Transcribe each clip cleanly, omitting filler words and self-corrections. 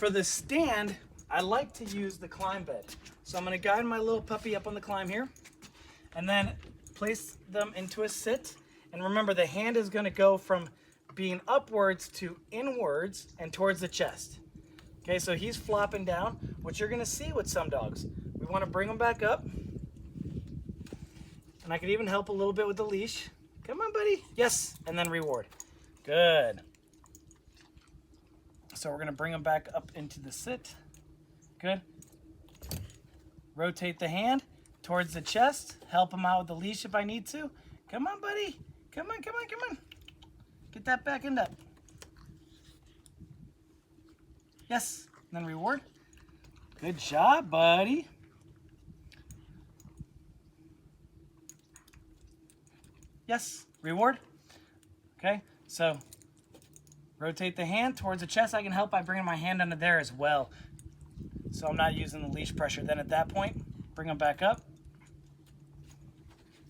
for the stand, I like to use the climb bed. So I'm gonna guide my little puppy up on the climb here, and then place them into a sit. And remember, the hand is gonna go from being upwards to inwards and towards the chest. Okay, so he's flopping down, which you're gonna see with some dogs. We wanna bring them back up. And I could even help a little bit with the leash. Come on, buddy. Yes, and then reward. Good. So we're gonna bring them back up into the sit. Good. Rotate the hand towards the chest. Help him out with the leash if I need to. Come on, buddy. Come on, come on, come on. Get that back end up. Yes, and then reward. Good job, buddy. Yes, reward. Okay, so rotate the hand towards the chest. I can help by bringing my hand under there as well. So I'm not using the leash pressure. Then at that point, bring him back up.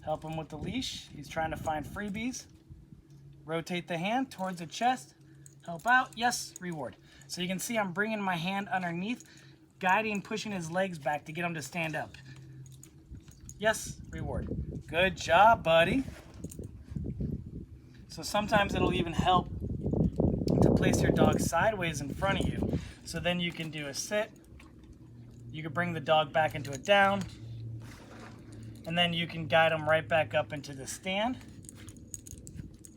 Help him with the leash. He's trying to find freebies. Rotate the hand towards the chest. Help out. Yes, reward. So you can see I'm bringing my hand underneath, guiding, pushing his legs back to get him to stand up. Yes, reward. Good job, buddy. So sometimes it'll even help to place your dog sideways in front of you. So then you can do a sit. You can bring the dog back into a down. And then you can guide them right back up into the stand.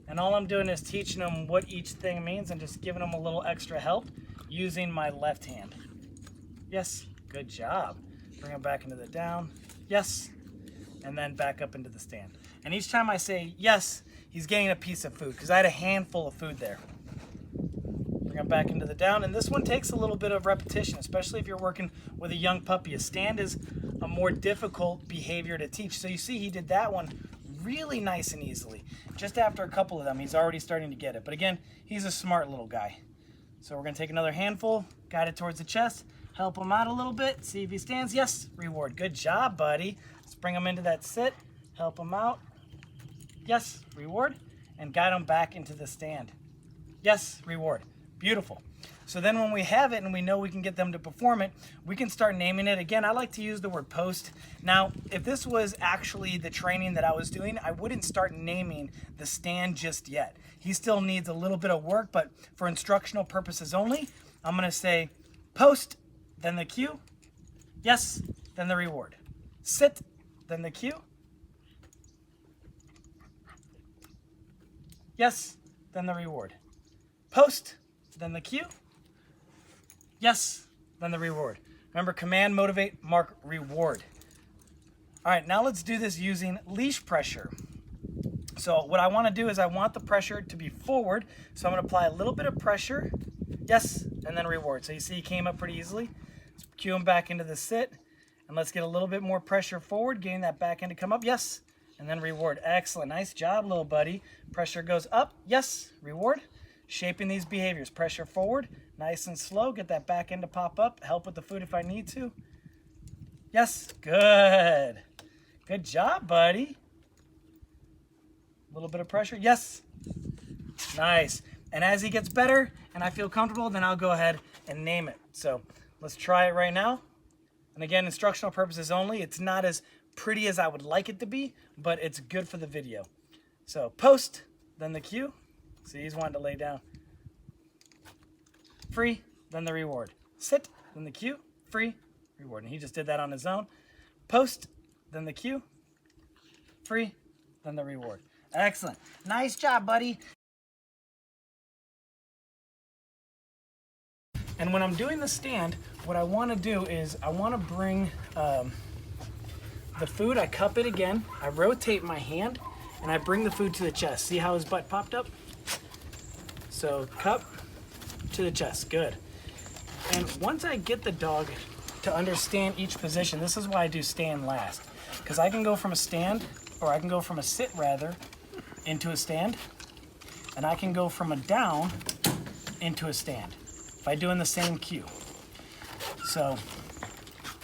And all I'm doing is teaching them what each thing means and just giving them a little extra help using my left hand. Yes, good job. Bring them back into the down. Yes. And then back up into the stand. And each time I say yes, he's getting a piece of food because I had a handful of food there. Bring him back into the down. And this one takes a little bit of repetition, especially if you're working with a young puppy. A stand is a more difficult behavior to teach. So you see he did that one really nice and easily. Just after a couple of them, he's already starting to get it. But again, he's a smart little guy. So we're gonna take another handful, guide it towards the chest, help him out a little bit, see if he stands. Yes, reward. Good job, buddy. Let's bring him into that sit, help him out. Yes, reward. And guide him back into the stand. Yes, reward. Beautiful. So then when we have it and we know we can get them to perform it, we can start naming it. Again, I like to use the word post. Now, if this was actually the training that I was doing, I wouldn't start naming the stand just yet. He still needs a little bit of work, but for instructional purposes only, I'm gonna say post, then the cue. Yes, then the reward. Sit, then the cue. Yes, then the reward. Post, then the cue. Yes, then the reward. Remember, command, motivate, mark, reward. All right, now let's do this using leash pressure. So what I want to do is I want the pressure to be forward. So I'm going to apply a little bit of pressure. Yes, and then reward. So you see he came up pretty easily. Let's cue him back into the sit. And let's get a little bit more pressure forward, getting that back end to come up. Yes, and then reward. Excellent. Nice job, little buddy. Pressure goes up. Yes, reward. Shaping these behaviors. Pressure forward, nice and slow. Get that back end to pop up. Help with the food if I need to. Yes, good. Good job, buddy. A little bit of pressure. Yes. Nice. And as he gets better and I feel comfortable, then I'll go ahead and name it. So let's try it right now. And again, instructional purposes only. It's not as pretty as I would like it to be, but it's good for the video. So post, then the cue. See, he's wanting to lay down. Free, then the reward. Sit, then the cue. Free, reward. And he just did that on his own. Post, then the cue. Free, then the reward. Excellent. Nice job, buddy. And when I'm doing the stand, what I want to do is I want to bring the food. I cup it again. I rotate my hand, and I bring the food to the chest. See how his butt popped up? So cup to the chest, good. And once I get the dog to understand each position, this is why I do stand last. Because I can go from a stand, or I can go from a sit rather, into a stand. And I can go from a down into a stand by doing the same cue. So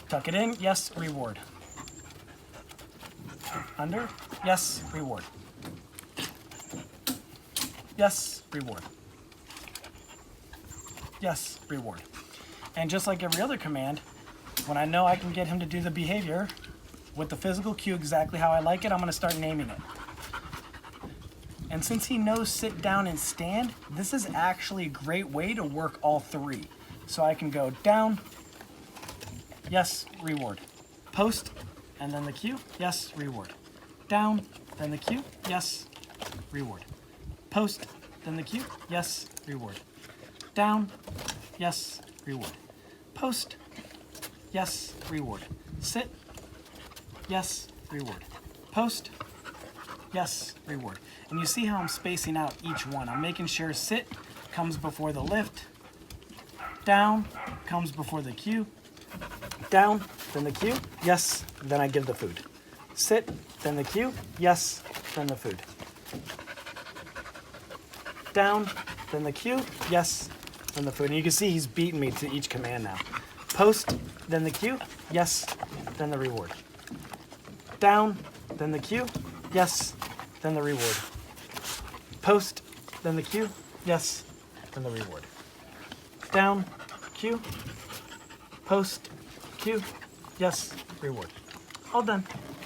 tuck it in, yes, reward. Under, yes, reward. Yes, reward. Yes, reward. And just like every other command, when I know I can get him to do the behavior with the physical cue exactly how I like it, I'm going to start naming it. And since he knows sit down and stand, this is actually a great way to work all three. So I can go down, yes, reward. Post, and then the cue, yes, reward. Down, then the cue, yes, reward. Post, then the cue, yes, reward. Down, yes, reward. Post, yes, reward. Sit, yes, reward. Post, yes, reward. And you see how I'm spacing out each one. I'm making sure sit comes before the lift, down comes before the cue, down, then the cue, yes, then I give the food. Sit, then the cue, yes, then the food. Down, then the cue, yes, then the food. And you can see he's beating me to each command now. Post, then the cue, yes, then the reward. Down, then the cue, yes, then the reward. Post, then the cue, yes, then the reward. Down, cue, post, cue, yes, reward. All done,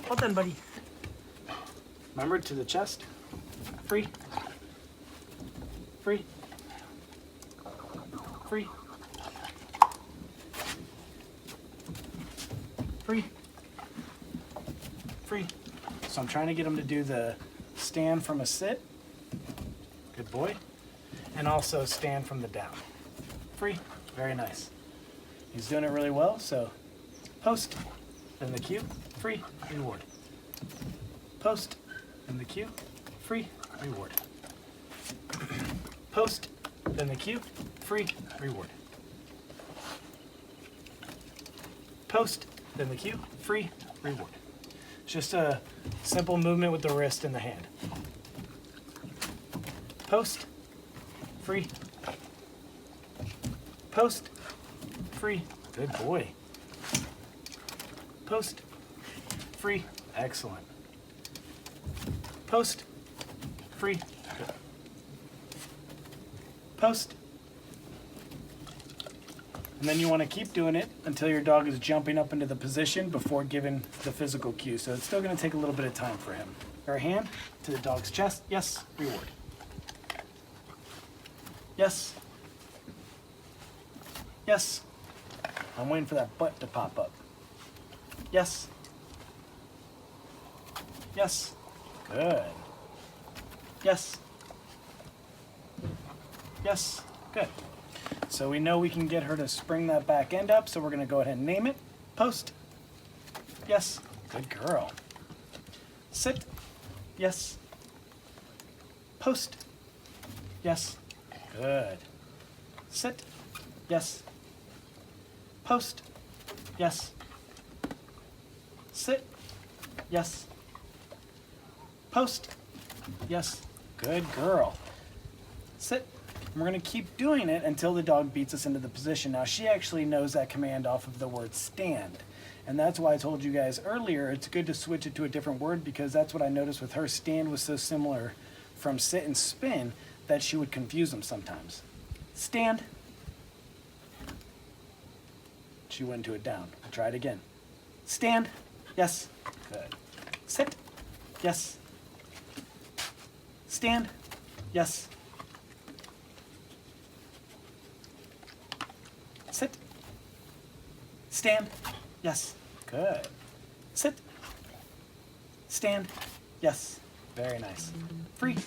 buddy. Remember, to the chest, free, free, free, free, free. So I'm trying to get him to do the stand from a sit, good boy, and also stand from the down. Free, very nice. He's doing it really well, so post, then the cue, free, reward. Post, then the cue, free, reward. Post, then the cue, free, reward. Post, then the cue, free, reward. It's just a simple movement with the wrist and the hand. Post, free, post, free, good boy. Post, free, excellent. Post, free, good. Post. And then you want to keep doing it until your dog is jumping up into the position before giving the physical cue. So it's still going to take a little bit of time for him. Our hand to the dog's chest, yes, reward. Yes. Yes. I'm waiting for that butt to pop up. Yes. Yes. Good. Yes. Yes. Good. So we know we can get her to spring that back end up, so we're going to go ahead and name it. Post. Yes. Good girl. Sit. Yes. Post. Yes. Good. Sit. Yes. Post. Yes. Sit. Yes. Post. Yes. Good girl. Sit. And we're going to keep doing it until the dog beats us into the position. Now, she actually knows that command off of the word stand. And that's why I told you guys earlier it's good to switch it to a different word, because that's what I noticed with her. Stand was so similar from sit and spin that she would confuse them sometimes. Stand. She went to it down. I'll try it again. Stand. Yes. Good. Sit. Yes. Stand. Yes. Sit. Stand. Yes. Good. Sit. Stand. Yes. Very nice. Free.